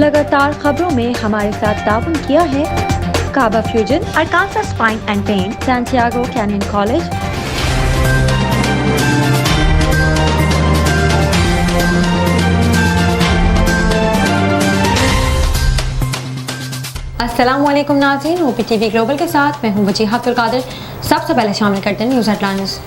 लगातार खबरों में हमारे साथ ताउन किया है काबा Fusion, Arkansas Spine and Pain, Santiago Canyon College. अस्सलामुअलैकुम नाज़रीन, OPTV ग्लोबल के साथ मैं हूं वजीह अब्दुल कादिर। सबसे पहले शामिल करते हैं न्यूज़ हेडलाइंस।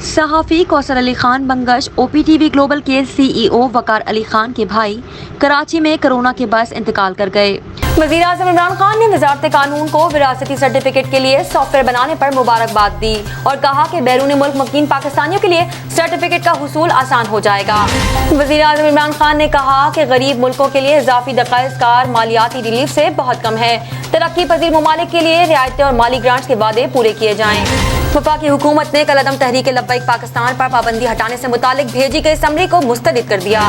सहाफ़ी कौसर अली खान बंगश OPTV ग्लोबल के CEO वकार अली खान के भाई कराची में कोरोना के बायस इंतकाल कर गए। वज़ीर आज़म इमरान खान ने वज़ारत कानून को विरासती सर्टिफिकेट के लिए सॉफ्टवेयर बनाने पर मुबारकबाद दी और कहा कि बैरून मुल्क मुकीम पाकिस्तानियों के लिए सर्टिफिकेट का हुसूल आसान हो जाएगा। वज़ीर आज़म इमरान खान ने कहा कि गरीब मुल्कों के लिए इजाफी दरखास्तकार मालियाती रिलीफ से बहुत कम है। तरक्की पजीर ममालिक के लिए रियायतें और माली ग्रांट्स के वादे पूरे किए जाएं। वफाकी हुकूमत ने कलअदम तहरीक लब्बैक पाकिस्तान पर पाबंदी हटाने से मुतालिक भेजी गई समरी को मुस्तरद कर दिया।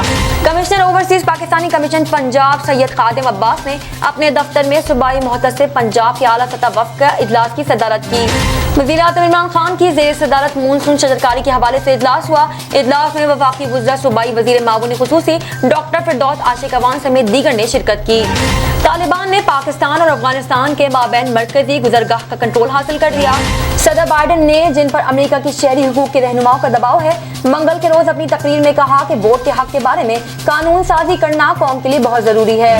Commissioner overseas Pakistani commission Punjab Syed Khadim Abbas ने अपने दफ्तर में सूबाई मुहतसिब पंजाब के आला सतह वफ़द का इजलास की सदारत की। वज़ीर आज़म इमरान खान की ज़ेर सदारत मानसून शजरकारी के हवाले से इजलास हुआ। इजलास में वफाकी वज़ीर सूबाई वज़ीर मामून खुसूसी डॉक्टर फिरदौस आशिक अवान समेत दीगर ने शिरकत की। तालिबान ने पाकिस्तान और अफगानिस्तान के माबैन मरकजी गुजरगाह का कंट्रोल हासिल कर लिया। सदर बाइडेन ने, जिन पर अमेरिका की शहरी हुकूक के रहनुमाओं का दबाव है, मंगल के रोज अपनी तकरीर में कहा कि वोट के हक के बारे में कानून साजी करना कौम के लिए बहुत जरूरी है।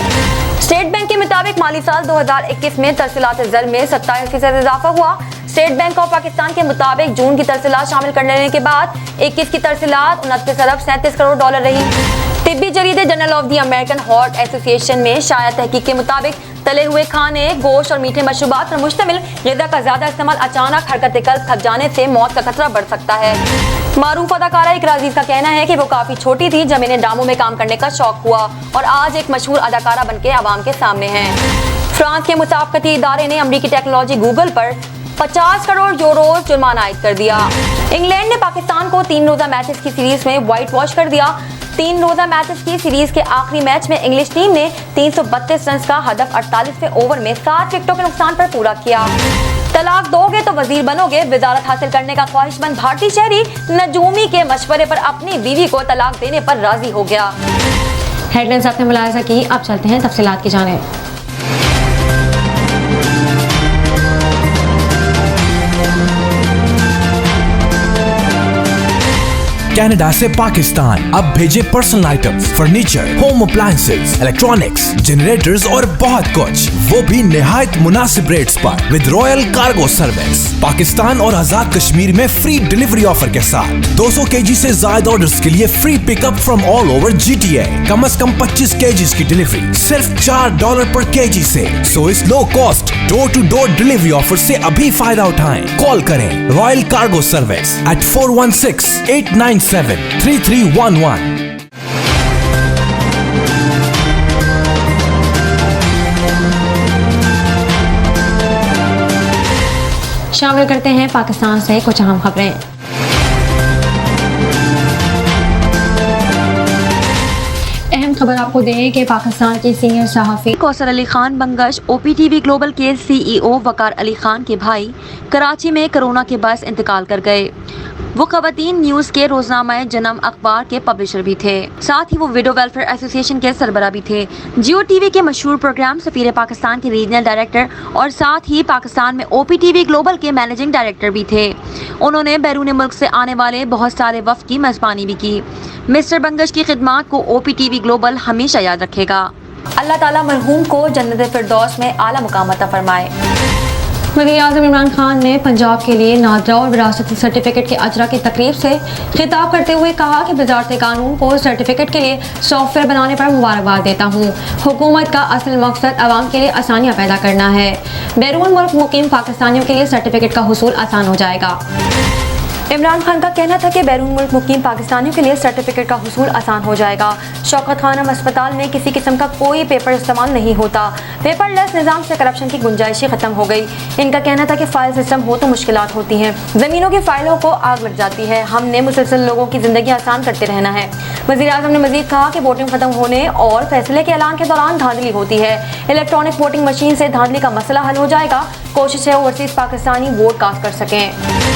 स्टेट बैंक के मुताबिक माली साल 2021 में तरसीलात ज़र में 27% इजाफा हुआ। स्टेट बैंक ऑफ पाकिस्तान के मुताबिक जून की तरसीलात शामिल कर लेने के बाद 21 की तरसीलात 29 अरब 37 करोड़ डॉलर रही। तिब्बी जरीदे Journal of the American Heart Association में शाया तहकीक के मुताबिक तले हुए खाने, गोश्त और मीठे मशरूबात पर मुश्तमिल ग़िज़ा का ज्यादा इस्तेमाल अचानक हरकत कल्ब थक जाने से मौत का खतरा बढ़ सकता है। मारूफ अदाकारा इकरा अजीज का कहना है कि वो काफी छोटी थी जब इन्हें ड्रामों में काम करने का शौक हुआ और आज एक मशहूर अदाकारा बनके आवाम के सामने है। फ्रांस के मुसाफकती इदारे ने अमरीकी टेक्नोलॉजी गूगल पर 50 करोड़ यूरो जुर्माना आयद कर दिया। इंग्लैंड ने पाकिस्तान को 3 रोजा मैचेस की सीरीज में व्हाइट वॉश कर दिया। 3 रोजा मैचेस की सीरीज के आखिरी मैच में इंग्लिश टीम ने 332 रन का हदफ 48वें ओवर में 7 विकेटों के नुकसान पर पूरा किया। तलाक दोगे तो वजीर बनोगे, वजारत हासिल करने का ख्वाहिशमंद भारतीय शहरी नजूमी के मशवरे पर अपनी बीवी को तलाक देने पर राजी हो गया। हेडलाइंस आपने मुलाहिजा की, अब चलते हैं तफसीलात की जानिब। कनाडा से पाकिस्तान अब भेजे personal items, furniture, home appliances, electronics, generators और बहुत कुछ, वो भी निहायत मुनासिब रेट्स पर with royal cargo service. Pakistan और आजाद कश्मीर में फ्री डिलीवरी ऑफर के साथ 200 kg से ज्यादा ऑर्डर्स के लिए free pickup from all over GTA। कम से कम 25 kg की डिलीवरी सिर्फ $4 पर kg से। सो इस low cost door to door delivery offer से अभी फायदा उठाएं। कॉल करें रॉयल कार्गो सर्विस at 416-897-3311। शामिल करते हैं पाकिस्तान से कुछ अहम खबरें। अहम खबर आपको दें कि पाकिस्तान की सीनियर सहाफ़ी कौसर अली खान बंगश OPTV ग्लोबल के CEO वकार अली खान के भाई कराची में कोरोना के बायस इंतकाल कर गए। वो खवातीन न्यूज़ के रोजनामा जन्म अखबार के पब्लिशर भी थे, साथ ही वो विडो वेलफेयर एसोसिएशन के सरबरा भी थे। जियो TV के मशहूर प्रोग्राम सफीर पाकिस्तान के रीजनल डायरेक्टर और साथ ही पाकिस्तान में OPTV ग्लोबल के मैनेजिंग डायरेक्टर भी थे। उन्होंने बैरून मुल्क से आने वाले बहुत सारे वफ़द की मेज़बानी भी की। मिस्टर बंगश की खिदमात को OPTV ग्लोबल हमेशा याद रखेगा। अल्लाह ताला मरहूम को जन्नत फिरदौस में आला मुकाम अता फरमाए। वज़ीर आज़म इमरान खान ने पंजाब के लिए नादरा और विरासती सर्टिफिकेट के अजरा की तकरीब से खिताब करते हुए कहा कि वज़ारत कानून को सर्टिफिकेट के लिए सॉफ्टवेयर बनाने पर मुबारकबाद देता हूँ। हुकूमत का असल मकसद आवाम के लिए आसानियाँ पैदा करना है। बैरून मुल्क मुकीम पाकिस्तानियों के लिए सर्टिफिकेट का हुसूल आसान हो जाएगा। इमरान खान का कहना था कि बैरून मुल्क मुकीम पाकिस्तानियों के लिए सर्टिफिकेट का हुसूल आसान हो जाएगा। शौकत खानम अस्पताल में किसी किस्म का कोई पेपर इस्तेमाल नहीं होता। पेपरलेस निज़ाम से करप्शन की गुंजाइश ही खत्म हो गई। इनका कहना था कि फाइल सिस्टम हो तो मुश्किलात होती हैं, ज़मीनों की फाइलों को आग लग जाती है। हमने मुसलसल लोगों की ज़िंदगी आसान करते रहना है। वज़ीर आज़म ने मज़ीद कहा कि वोटिंग खत्म होने और फैसले के ऐलान के दौरान धांधली होती है। इलेक्ट्रॉनिक वोटिंग मशीन से धांधली का मसला हल हो जाएगा। कोशिश है ओवरसीज पाकिस्तानी वोट कास्ट कर सकें।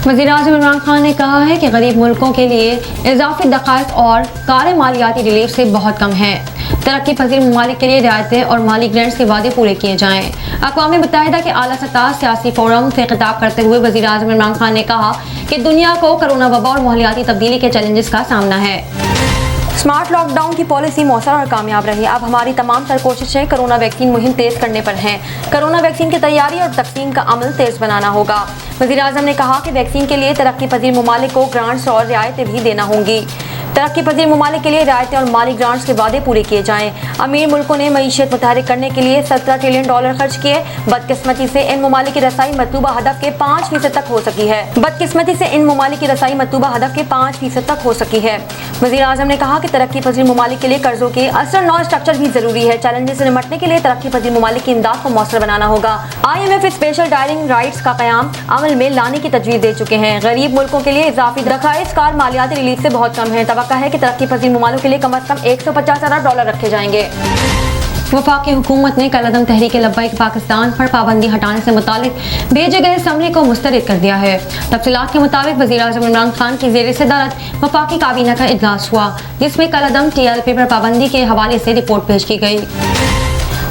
वज़ीर आज़म इमरान खान ने कहा है कि गरीब मुल्कों के लिए इजाफी दखाइस और कार मालियाती रिलीफ से बहुत कम है। तरक्की पजीर ममालिक के लिए रियायतें और माली ग्रांट्स के वादे पूरे किए जाएँ। अक़वाम मुत्तहिदा के आला सतह सियासी फोरम से खिताब करते हुए वज़ीर आज़म इमरान खान ने कहा कि दुनिया को कोरोना वबा और माहौलियाती तब्दीली के चैलेंजेस का सामना है। स्मार्ट लॉकडाउन की पॉलिसी मौसर और कामयाब रही। अब हमारी तमाम तर कोशिशें कोरोना वैक्सीन मुहिम तेज करने पर हैं। कोरोना वैक्सीन की तैयारी और तकसीम का अमल तेज बनाना होगा। वज़ीर आज़म ने कहा कि वैक्सीन के लिए तरक्की पजीर ममालिक को ग्रांट्स और रियायतें भी देना होंगी। तरक्की पजीर ममालिक के लिए रियायतें और माली ग्रांट्स के वादे पूरे किए जाएँ। अमीर मुल्कों ने मईशत मुतहरिक करने के लिए $17 ट्रिलियन खर्च किए। बदकिस्मती से इन ममालिक की रसाई मतलूबा हदफ के 5% तक हो सकी है। बदकिस्मती से इन ममालिक की रसाई मतलूबा हदफ के 5% तक हो सकी है। वज़ीर आज़म ने कहा कि तरक्की पजीर ममालिक के लिए कर्जों के असर नौ स्ट्रक्चर भी जरूरी है। चैलेंजेस से निपटने के लिए तरक्की पजीर ममालिक की इमदाद को मौसर बनाना होगा। IMF स्पेशल डायरिंग राइट्स का क़याम अमल में लाने की तजवीज़ दे चुके हैं। गरीब मुल्कों के लिए इजाफी दखाइस कार मालियाती रिलीफ से बहुत कम है। तवक्का है कि तरक्की पजीर ममालिक के लिए कम अज़ कम $150 अरब रखे जाएंगे। वफाकी हुकूमत ने कलअदम तहरीक लब्बैक पाकिस्तान पर पाबंदी हटाने से मुतालिक भेजे गए समरी को मुस्तरद कर दिया है। तफसीलात के मुताबिक वज़ीर आज़म इमरान खान की ज़ेर सदारत वफाकी काबीना का इजलास हुआ, जिसमें कलअदम TLP पर पाबंदी के हवाले से रिपोर्ट पेश की गई।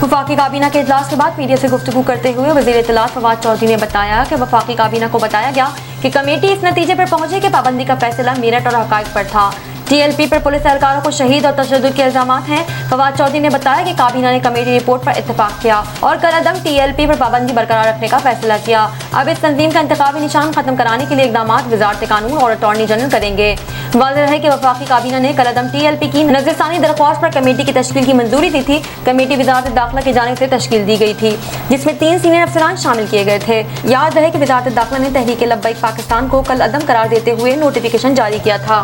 वफाकी काबीना के इजलास के बाद मीडिया से गुफ्तगू करते हुए वज़ीर इत्तलात फवाद चौधरी ने बताया कि वफाकी काबीना को बताया गया कि कमेटी इस नतीजे पर पहुंची कि पाबंदी का फैसला मेरठ और हक़ाइक़ पर था। TLP पर पुलिस एहलकारों को शहीद और तशद्दुद के इल्ज़ामात हैं। फवाद चौधरी ने बताया कि काबीना ने कमेटी रिपोर्ट पर इत्तफाक किया और कलअदम TLP पर पाबंदी बरकरार रखने का फैसला किया। अब इस तंजीम का इंतखाबी निशान खत्म कराने के लिए इक़दामात वज़ारत कानून और अटॉर्नी जनरल करेंगे। वाज़ेह है कि वफाकी काबीना ने कलअदम TLP की नज़रसानी दरख्वास्त पर कमेटी की तश्कील की मंजूरी दी थी। कमेटी वज़ारत दाखिला की जानिब से तश्कील दी गई थी, जिसमें 3 सीनियर अफसरान शामिल किए गए थे। याद रहे कि वज़ारत दाखिला ने तहरीक लब्बैक पाकिस्तान को कलअदम करार देते हुए नोटिफिकेशन जारी किया था।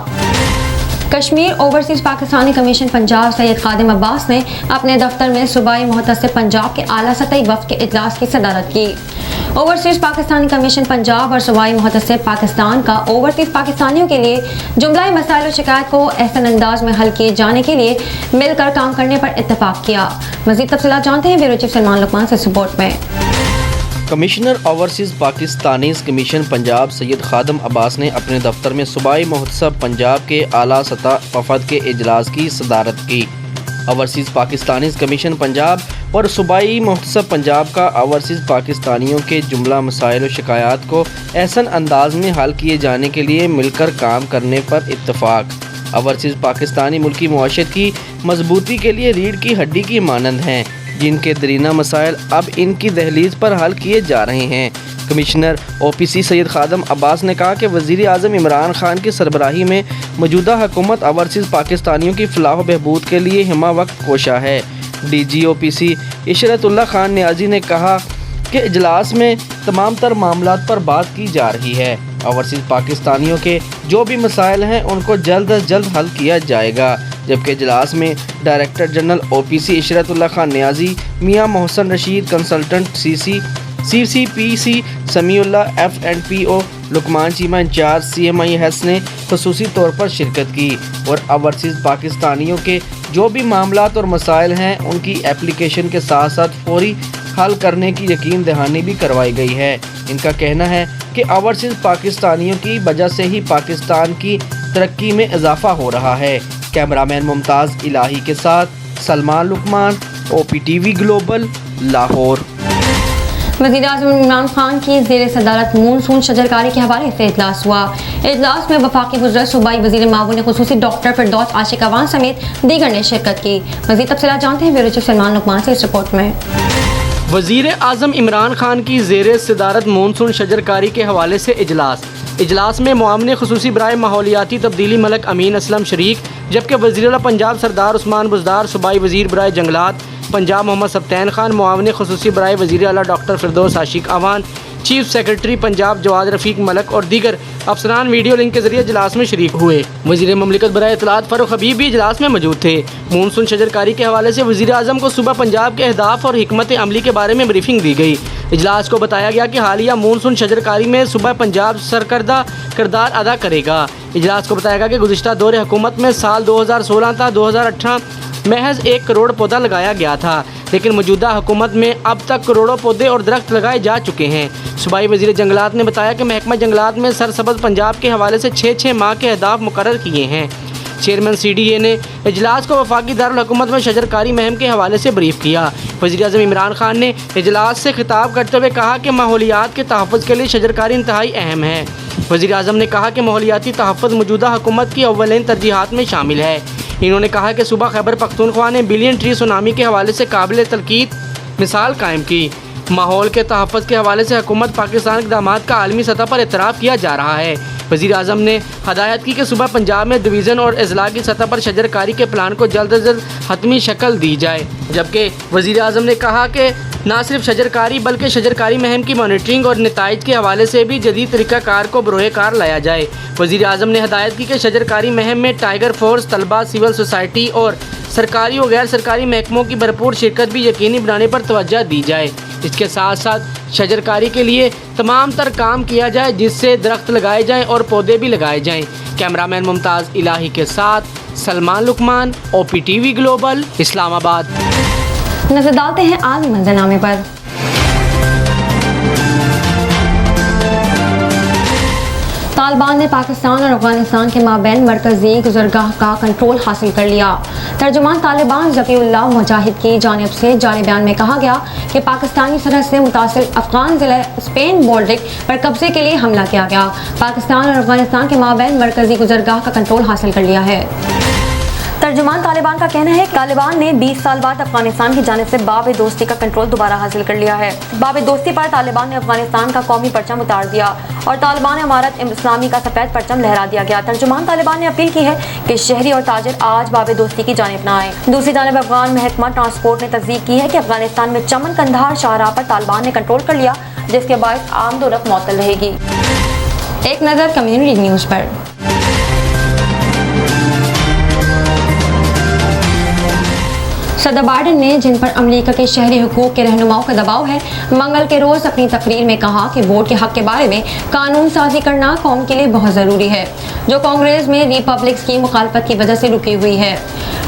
कश्मीर ओवरसीज पाकिस्तानी कमीशन पंजाब सैयद खादिम अब्बास ने अपने दफ्तर में सूबाई मुहतसिब पंजाब के आला सतही वफ़द के इजलास की सदारत की। ओवरसीज पाकिस्तानी कमीशन पंजाब और सूबाई मुहतसिब पाकिस्तान का ओवरसीज पाकिस्तानियों के लिए जुमलाई मसाइल और शिकायत को एहसन अंदाज में हल किए जाने के लिए मिलकर काम करने पर इत्तफाक किया। मज़ीद तफसीलात जानते हैं ब्यूरो चीफ सलमान लुकमान से रिपोर्ट में। Commissioner overseas Pakistani commission Punjab Syed Khadim Abbas ने अपने दफ्तर में सूबाई मुहतसिब पंजाब के आला सतह वफ़द के इजलास की सदारत की। ओवरसीज़ पाकिस्तानी कमीशन पंजाब और सूबाई मुहतसिब पंजाब का ओवरसीज़ पाकिस्तानियों के जुमला मसाइल और शिकायत को एहसन अंदाज में हल किए जाने के लिए मिलकर काम करने पर इत्तफाक। ओवरसीज़ पाकिस्तानी मुल्की मुआशरत की मजबूती के लिए रीढ़ की हड्डी की मानंद हैं, जिनके दरीना मसाइल अब इनकी दहलीज पर हल किए जा रहे हैं। कमिश्नर OPC सैयद खादिम अब्बास ने कहा कि वज़ीर आज़म इमरान खान की सरबराही में मौजूदा हुकूमत ओवरसीज़ पाकिस्तानियों की फलाह बहबूद के लिए हिमा वक्त कोशा है। DG OPC इशरतुल्लाह खान नियाज़ी ने कहा कि इजलास में तमाम तर मामलात पर बात की जा रही है। ओवरसीज़ पाकिस्तानियों के जो भी मसाइल हैं उनको जल्द अज जल्द हल किया जाएगा। जबकि इजलास में director general OPC Ishratullah Khan Niazi, Mian Mohsin Rashid consultant CCPC Samiullah FNPO Luqman Cheema incharge CMIS ने खसूसी तौर पर शिरकत की और ओवरसीज़ पाकिस्तानियों के जो भी मामलात और मसाइल हैं उनकी एप्लीकेशन के साथ साथ फौरी हल करने की यकीन दहानी भी करवाई गई है। इनका कहना है कि ओवरसीज़ पाकिस्तानियों की वजह से ही पाकिस्तान की तरक्की में इजाफा हो रहा है। कैमरामैन मुमताज़ इलाही के साथ सलमान लुकमान, OPTV ग्लोबल, लाहौर। वज़ीर आज़म इमरान खान की ज़ेर सदारत मूनसून शजरकारी के हवाले से इजलास हुआ। इजलास में वफाकी वज़ीर सूबाई वज़ीर मामून खुसूसी डॉक्टर फिरदौस आशिक अवान समेत दीगर ने शिरकत की। मज़ीद तफसीलात जानते हैं ब्यूरो चीफ सलमान लुकमान से इस रिपोर्ट में। वज़ीर आज़म इमरान खान की ज़ेर सदारत मूनसून शजरकारी के हवाले से इजलास में मुआविन खुसूसी बराए माहौलियाती तब्दीली मलक अमीन असलम शरीक, जबकि वज़ीर पंजाब सरदार उस्मान बुज़दार, सूबाई वज़ीर बराए जंगलात पंजाब मोहम्मद सब्तैन खान, मुआविन खुसूसी बराए वज़ीर आला डॉक्टर फिरदौस आशिक अवान, चीफ सेक्रेटरी पंजाब जवाद रफ़ीक मलक और दीगर अफसरान वीडियो लिंक के जरिए इजलास में शरीक हुए। वज़ीर ममलिकत बराए इत्तलात फारूक हबीब भी इजलास में मौजूद थे। मानसून शजरकारी के हवाले से वज़ीर आज़म को सुबह पंजाब के अहदाफ और हिकमत अमली के बारे में ब्रीफिंग दी गई। इजलास को बताया गया कि हालिया मानसून शजरकारी में सुबह पंजाब सरकर्दा किरदार अदा करेगा। इजलास को बताया गया कि गुज़िश्ता दौरे हुकूमत में साल 2016 था 2018 महज 1 करोड़ पौधा लगाया गया था, लेकिन मौजूदा हुकूमत में अब तक करोड़ों पौधे और दरख्त लगाए जा चुके हैं। सूबाई वज़ीर जंगलात ने बताया कि महकमा जंगलात में सरसब्ज़ पंजाब के हवाले से 6 माह के अहदाफ मुकर्रर किए हैं। चेयरमैन CDA ने इजलास को वफाकी दारुल हुकूमत में शजरकारी मुहिम के हवाले से ब्रीफ किया। वज़ीर आज़म इमरान खान ने इजलास से खिताब करते हुए कहा कि माहौलियात के तहफ़्फ़ुज़ के लिए शजरकारी इंतहाई अहम है। वज़ीर आज़म ने कहा कि माहौलियाती तहफ़्फ़ुज़ मौजूदा हुकूमत की अव्वलीन तरजीहात में शामिल है। इन्होंने कहा कि सूबा खैबर पख्तूनख्वा ने बिलियन ट्री सुनामी के हवाले से काबिल तलकीद मिसाल कायम की। माहौल के तहफ़्फ़ुज़ के हवाले से हुकूमत पाकिस्तान इक़दामात का आलमी सतह पर एतराफ़ किया जा रहा है। वज़ीर आज़म ने हदायत की कि सुबह पंजाब में डिवीज़न और अज़ला की सतह पर शजरकारी के प्लान को जल्द अज जल्द हतमी शक्ल दी जाए। जबकि वज़ीर आज़म ने कहा कि न सिर्फ शजरकारी बल्कि शजरकारी मुहिम की मॉनिटरिंग और नताइज के हवाले से भी जदीद तरीक़ाकार को बरोए कार लाया जाए। वज़ीर आज़म ने हदायत की कि शजरकारी मुहिम में टाइगर फोर्स, तलबा, सिविल सोसाइटी और सरकारी और गैर सरकारी महकमों की भरपूर शिरकत भी यकीनी बनाने पर तवज्जो दी जाए। इसके साथ साथ शजरकारी के लिए तमाम तर काम किया जाए, जिससे दरख्त लगाए जाएँ और पौधे भी लगाए जाएँ। कैमरामैन मुमताज़ इलाही के साथ सलमान लुकमान, OPTV ग्लोबल, इस्लामाबाद। नजर डालते हैं आज मंजरनामे पर। तालिबान ने पाकिस्तान और अफगानिस्तान के माबैन मरकज़ी गुज़रगाह का कंट्रोल हासिल कर लिया। तर्जुमान तालिबान ज़कीउल्लाह मुजाहिद की जानिब से जारी बयान में कहा गया कि पाकिस्तानी सरहद से मुतासिल अफगान ज़िला स्पेन बॉर्डर पर कब्जे के लिए हमला किया गया। पाकिस्तान और अफगानिस्तान के माबैन मरकज़ी गुज़रगाह का कंट्रोल हासिल कर लिया है। तर्जुमान तालिबान का कहना है कि तालिबान ने 20 साल बाद अफगानिस्तान की जानिब से बाब दोस्ती का कंट्रोल दोबारा हासिल कर लिया है। बाब दोस्ती पर तालिबान ने अफगानिस्तान का कौमी परचम उतार दिया और तालिबान इमारत इस्लामी का सफ़ेद परचम लहरा दिया गया। तर्जुमान तालिबान ने अपील की है कि शहरी और ताजिर आज बाब दोस्ती की जानिब न आए। दूसरी जानिब अफगान महकमा ट्रांसपोर्ट ने तस्दीक की है कि अफगानिस्तान में चमन कंधार शाहराह पर तालिबान ने कंट्रोल कर लिया, जिसके बायस आमदोरफ्त मुअत्तल रहेगी। एक नज़र कम्युनिटी न्यूज़ पर। सदर बाइडेन ने जिन पर अमेरिका के शहरी हुकूक के रहनुमाओं का दबाव है, मंगल के रोज़ अपनी तकरीर में कहा कि वोट के हक के बारे में कानून साजी करना कौम के लिए बहुत ज़रूरी है, जो कांग्रेस में रिपब्लिक्स की मुखालफत की वजह से रुकी हुई है।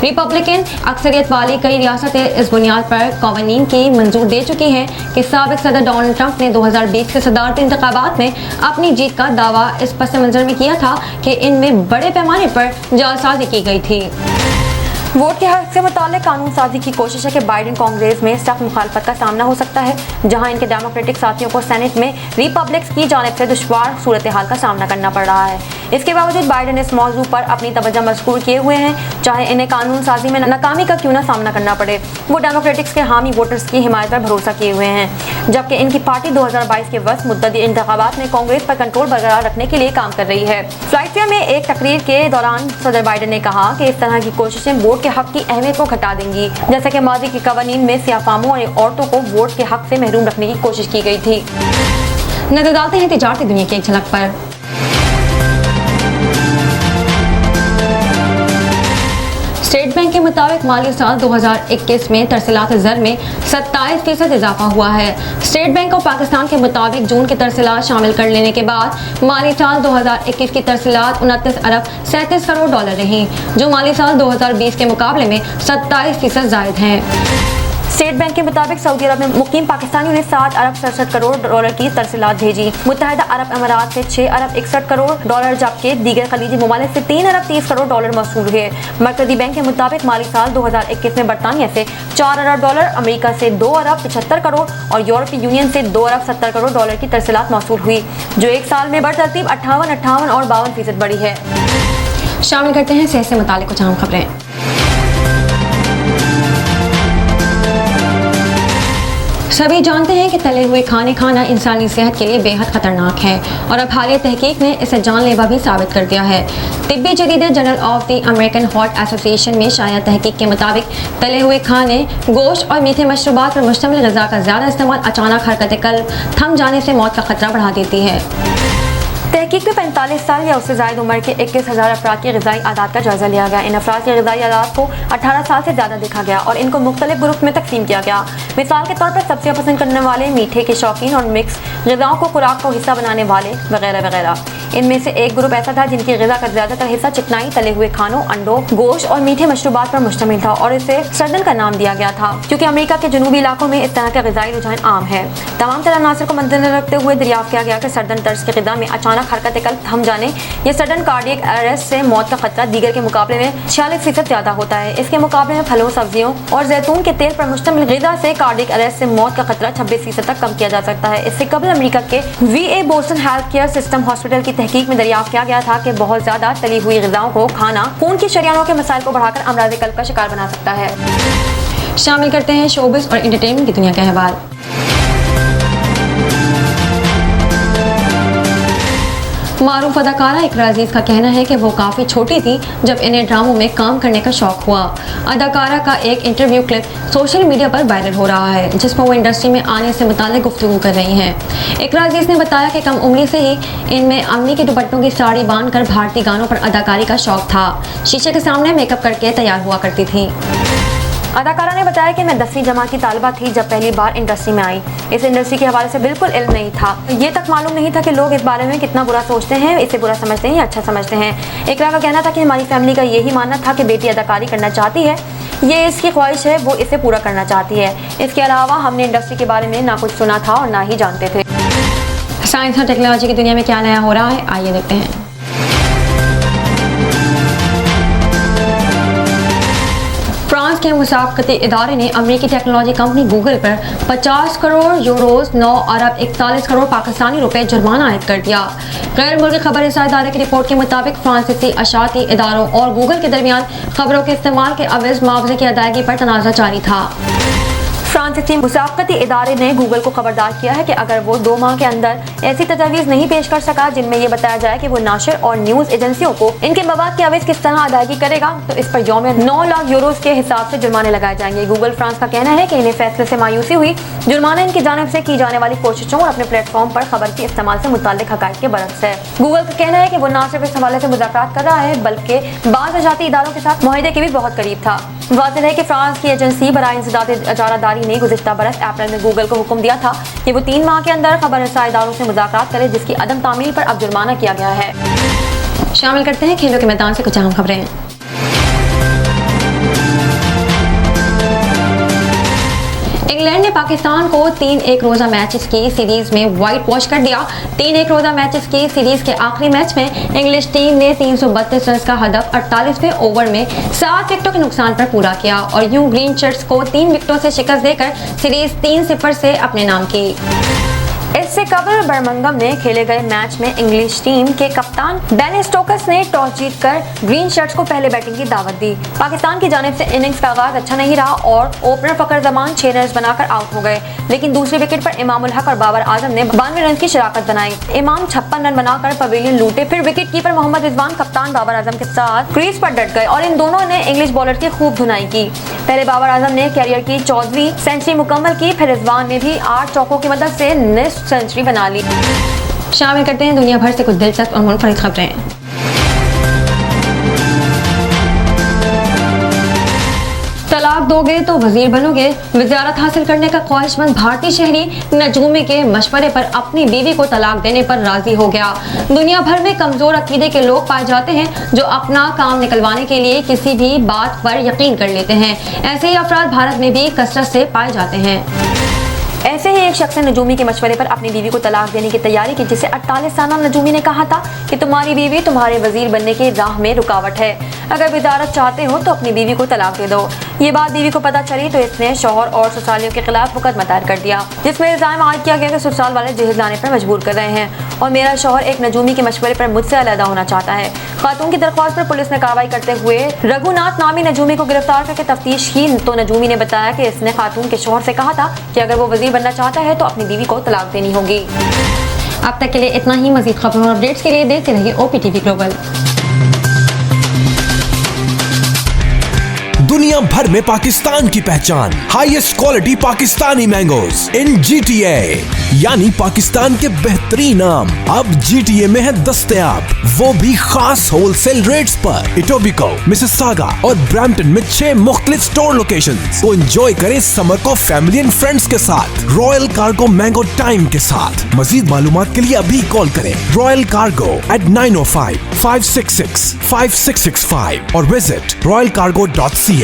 रिपब्लिकन अक्सरियत वाली कई रियासतें इस बुनियाद पर कवानीन की मंजूर दे चुकी हैं कि साबिक सदर डोनाल्ड ट्रंप ने 2020 के सदारती इंतखाबात में अपनी जीत का दावा इस पस मंजर में किया था कि इनमें बड़े पैमाने पर जालसाजी की गई थी। वोट के हक से मुताल्लिक कानून साजी की कोशिश है कि बाइडेन कांग्रेस में सख्त मुखालफत का सामना हो सकता है, जहां इनके डेमोक्रेटिक साथियों को सेनेट में रिपब्लिक्स की जानिब से दुश्वार सूरत हाल का सामना करना पड़ रहा है। इसके बावजूद बाइडेन इस मौजू पर अपनी तवज्जो मज़कूर किए हुए हैं, चाहे इन्हें कानून साजी में नाकामी का क्यों ना सामना करना पड़े। वो डेमोक्रेटिक्स के हामी वोटर्स की हिमायत पर भरोसा किए हुए हैं, जबकि इनकी पार्टी 2022 के वक्त मुद्दती इंतखाबात में कांग्रेस पर कंट्रोल बरकरार रखने के लिए काम कर रही है। फ्लाइफिया में एक तकरीर के दौरान सदर बाइडेन ने कहा कि इस तरह की कोशिशें वोट के हक की अहमियत को घटा देंगी, जैसे कि माजी के कवानीन में सियाफामों और औरतों को वोट के हक से महरूम रखने की कोशिश की गई थी। नजर डालते हैं तिजारती दुनिया की एक झलक पर। स्टेट बैंक के मुताबिक माली साल 2021 में तरसीलात ज़र में 27% इजाफा हुआ है। स्टेट बैंक ऑफ पाकिस्तान के मुताबिक जून की तरसीलात शामिल कर लेने के बाद माली साल 2021 की तरसीलात 29 अरब 37 करोड़ डॉलर रही, जो माली साल 2020 के मुकाबले में 27% ज़ायद हैं। स्टेट बैंक के मुताबिक सऊदी अरब में मुकीम पाकिस्तानियों ने 7 अरब 67 करोड़ डॉलर की तरसीलात भेजी। मुत्तहिदा अरब अमारात से 6 अरब 61 करोड़ डॉलर, जबकि दीगर खलीजी ममालिक से 3 अरब 30 करोड़ डॉलर मौसूल हुए। मरकजी बैंक के मुताबिक माली साल 2021 में बरतानिया से 4 अरब डॉलर, अमेरिका से 2 अरब 75 करोड़ और यूरोपीय यूनियन से 2 अरब 70 करोड़ डॉलर की तरसीलात मौसूल हुई, जो एक साल में बरतरतीब 58 और 52% बढ़ी है। शामिल करते हैं सेहत से मुताल्लिक कुछ अहम खबरें। सभी जानते हैं कि तले हुए खाने खाना इंसानी सेहत के लिए बेहद खतरनाक है और अब हालिया तहकीक ने इसे जानलेवा भी साबित कर दिया है। तिब्बी जरीदे Journal of the American Heart Association में शाया तहकीक के मुताबिक तले हुए खाने, गोश्त और मीठे मशरूबात पर मुश्तमिल ग़िज़ा का ज़्यादा इस्तेमाल अचानक हरकत कल्ब थम जाने से मौत का खतरा बढ़ा देती है। तहकीक में 45 साल या उससे ज़ायद उम्र के 21,000 अफराद की ग़िज़ाई आदात का जायज़ा लिया गया। इन अफराद की ग़िज़ाई आदात को 18 साल से ज़्यादा देखा गया और इनको मुख्तलिफ ग्रुप में तकसीम किया गया। मिसाल के तौर पर सब्जियाँ पसंद करने वाले, मीठे के शौकीन और मिक्स ग़िज़ाओं को खुराक का हिस्सा बनाने वाले वगैरह वगैरह। इनमें से एक ग्रुप ऐसा था जिनकी ग़िज़ा का ज़्यादातर हिस्सा चिकनाई, तले हुए खानों, अंडों, गोश्त और मीठे मशरूबात पर मुश्तमिल था और इसे सर्दन का नाम दिया गया था क्योंकि अमेरिका के जनूबी इलाकों में इस तरह का ग़िज़ाई रुझान आम है। तमाम तरह अनासर को मद्देनजर रखते हुए दरियाफ्त किया गया कि सर्दन तर्ज की ग़िज़ा में अचानक हरकत कल्ब थम जाने या सडन कार्डियक अरेस्ट से मौत का खतरा दीगर के मुकाबले में 46% ज़्यादा होता है। इसके मुकाबले में फलों, सब्जियों और जैतून के तेल पर मुश्तमिल ग़िज़ा से कार्डियक अरेस्ट से मौत का खतरा 26% तक कम किया जा सकता है। इससे कबल अमेरिका के VA Boston health care system hospital की तहकीक में दरियाफ्त किया गया था कि बहुत ज़्यादा तली हुई ग़िज़ाओं को खाना खून की शरियानों के मसाइल को बढ़ाकर अमराज़ कल्ब का शिकार बना सकता है। शामिल करते हैं शोबिज़ और एंटरटेनमेंट की दुनिया के अहवाल। मारूफ अदाकारा इकरा अजीज़ का कहना है कि वो काफ़ी छोटी थी जब इन्हें ड्रामों में काम करने का शौक़ हुआ। अदाकारा का एक इंटरव्यू क्लिप सोशल मीडिया पर वायरल हो रहा है जिसमें वो इंडस्ट्री में आने से मुताल्लिक़ गुफ्तगू कर रही हैं। इकरा अजीज़ ने बताया कि कम उम्री से ही इनमें अम्मी के दुपट्टों की साड़ी बांधकर भारतीय गानों पर अदाकारी का शौक़ था। शीशे के सामने मेकअप करके तैयार हुआ करती थी। अदाकारा ने बताया कि मैं 10वीं जमात की तालिबा थी जब पहली बार इंडस्ट्री में आई। इस इंडस्ट्री के हवाले से बिल्कुल इल्म नहीं था। ये तक मालूम नहीं था कि लोग इस बारे में कितना बुरा सोचते हैं, इसे बुरा समझते हैं या अच्छा समझते हैं। इकरा का कहना था कि हमारी फैमिली का यही मानना था कि बेटी अदाकारी करना चाहती है, ये इसकी ख्वाहिश है, वो इसे पूरा करना चाहती है। इसके अलावा हमने इंडस्ट्री के बारे में ना कुछ सुना था और ना ही जानते थे। साइंस और टेक्नोलॉजी की दुनिया में क्या नया हो रहा है, आइए देखते हैं। फ्रांस के मुसाफकती इदारे ने अमेरिकी टेक्नोलॉजी कंपनी गूगल पर 50 करोड़ यूरोस 9 अरब 41 करोड़ पाकिस्तानी रुपए जुर्माना आयद कर दिया। गैर मुल्की खबर इदारे की रिपोर्ट के मुताबिक फ्रांसीसी अशाती इदारों और गूगल के दरमियान खबरों के इस्तेमाल के अवज़ मुआवजे की अदायगी पर तनाज़ा जारी था। फ्रांसीसी मुसाफकती इदारे ने गूगल को खबरदार किया है कि अगर वो 2 माह के अंदर ऐसी तजवीज़ नहीं पेश कर सका जिनमें ये बताया जाए कि वो नाशर और न्यूज़ एजेंसियों को इनके मवाद के अवज़ किस तरह अदायगी करेगा, तो इस पर यौम 9 लाख यूरोस के हिसाब से जुर्माने लगाए जाएंगे। गूगल फ्रांस का कहना है कि इन्हें फैसले से मायूसी हुई। जुर्माना इनकी जानिब से की जाने वाली कोशिशों और अपने प्लेटफॉर्म पर खबर के इस्तेमाल से मुताल्लिक हक़ाइक़ के बरक्स है। गूगल का कहना है कि वो न सिर्फ इस हवाले से मुज़ाकरात कर रहा है बल्कि बाज़ अशाती इदारों के साथ मुआहदे के भी बहुत करीब था। वाज़ेह है कि फ्रांस की एजेंसी बराए इंसदाद इजारादारी ने गुज़िश्ता बरस अप्रैल में गूगल को हुक्म दिया था कि वो 3 माह के अंदर खबर रसा इदारों से मुज़ाकरात करे, जिसकी अदम तामील पर अब जुर्माना किया गया है। शामिल करते हैं खेलों के मैदान से कुछ अहम खबरें। इंग्लैंड ने पाकिस्तान को 3 एक रोज़ा मैचेस की सीरीज में वाइट वॉश कर दिया। 3 एक रोज़ा मैचेस की सीरीज के आखिरी मैच में इंग्लिश टीम ने 332 रन का हदफ 48वें ओवर में 7 विकेटों के नुकसान पर पूरा किया और यूं ग्रीन शर्ट्स को 3 विकेटों से शिकस्त देकर सीरीज 3-0 से अपने नाम की। इससे कबल बर्मिंघम में खेले गए मैच में इंग्लिश टीम के कप्तान बेन स्टोक्स ने टॉस जीतकर ग्रीन शर्ट्स को पहले बैटिंग की दावत दी। पाकिस्तान की जानिब से इनिंग्स का आगाज अच्छा नहीं रहा और ओपनर फखर जमान 6 रन बनाकर आउट हो गए, लेकिन दूसरे विकेट पर इमाम उल हक और बाबर आजम ने 92 रन की शराकत बनाई। इमाम 56 रन बनाकर पवेलियन लूटे, फिर विकेट कीपर मोहम्मद रिजवान कप्तान बाबर आजम के साथ क्रीज पर डट गए और इन दोनों ने इंग्लिश बॉलर की खूब धुनाई की। पहले बाबर आजम ने कैरियर की 14वीं सेंचुरी मुकम्मल की, फिर रिजवान ने भी 8 चौकों की मदद से निस्फ सेंचुरी बना ली। शामिल करते हैं दुनिया भर से कुछ दिलचस्प और मुनफरिद खबरें। तलाक दोगे तो वजीर बनोगे, वज़ारत हासिल करने का ख्वाहिशमंद भारतीय शहरी नजूमी के मशवरे पर अपनी बीवी को तलाक देने पर राजी हो गया। दुनिया भर में कमजोर अकीदे के लोग पाए जाते हैं जो अपना काम निकलवाने के लिए किसी भी बात पर यकीन कर लेते हैं। ऐसे ही अफराद भारत में भी कसरत से पाए जाते हैं। ऐसे ही एक शख्स ने नजूमी के मशवरे पर अपनी बीवी को तलाक देने की तैयारी की, जिसे 48 साल नजूमी ने कहा था कि तुम्हारी बीवी तुम्हारे वजीर बनने की राह में रुकावट है। अगर वजारत चाहते हो तो अपनी बीवी को तलाक दे दो। ये बात बीवी को पता चली तो इसने शौहर और ससुरालियों के खिलाफ मुकदमा दायर कर दिया, जिसमें इल्जाम आयद किया गया कि ससुराल वाले जहेज लाने पर मजबूर कर रहे हैं और मेरा शौहर एक नजूमी के मशवरे पर मुझसे अलहदा होना चाहता है। खातून की दरख्वास्त पर पुलिस ने कार्रवाई करते हुए रघुनाथ नामी नजूमी को गिरफ्तार करके तफ्तीश की तो नजूमी ने बताया कि इसने खातून के शौहर से कहा था कि अगर वो वजीर बनना चाहता है तो अपनी बीवी को तलाक देनी होगी। अब तक के लिए इतना ही। मजीद खबरों और अपडेट्स के लिए देखते रहिए OPTV ग्लोबल। दुनिया भर में पाकिस्तान की पहचान, हाईएस्ट क्वालिटी पाकिस्तानी मैंगोज इन GTA, यानी पाकिस्तान के बेहतरीन आम अब GTA में है दस्तयाब, वो भी खास होलसेल रेट्स पर। इटोबिको, मिसिसागा और ब्रैम्पटन में 6 मुख्तलिफ स्टोर लोकेशंस। तो एंजॉय करें समर को फैमिली एंड फ्रेंड्स के साथ, रॉयल कार्गो मैंगो टाइम के साथ। मजीद मालूमात के लिए अभी कॉल करें रॉयल कार्गो at 905-566-5665 और विजिट royalcargo.ca।